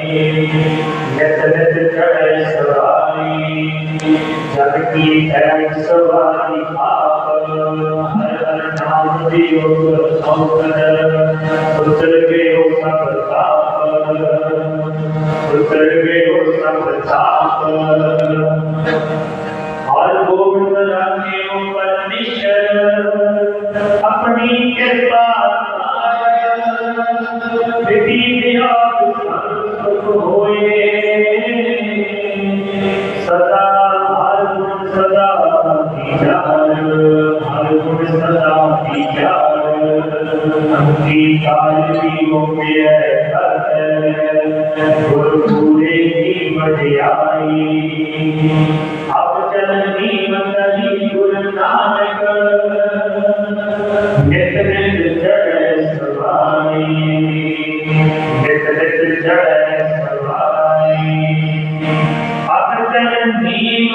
नित नित चढ़े सवारी जग की है सवारी आप हर हर नाम दियो सौकर उतर गयो सब ताप उतर गयो सब ताप और गोविंद राखे ऊपर निश्चर अपनी कृपा विधि विराग संत होए सदा हर गुण सदा विचार हर गुण सदा विचार अंति काल की होय गुरु पूरे की बढ़ियाई अब चलनी मंदली गुरु नानक नित नित चढ़े सवारी नित नित चढ़े सवारी अब चलनी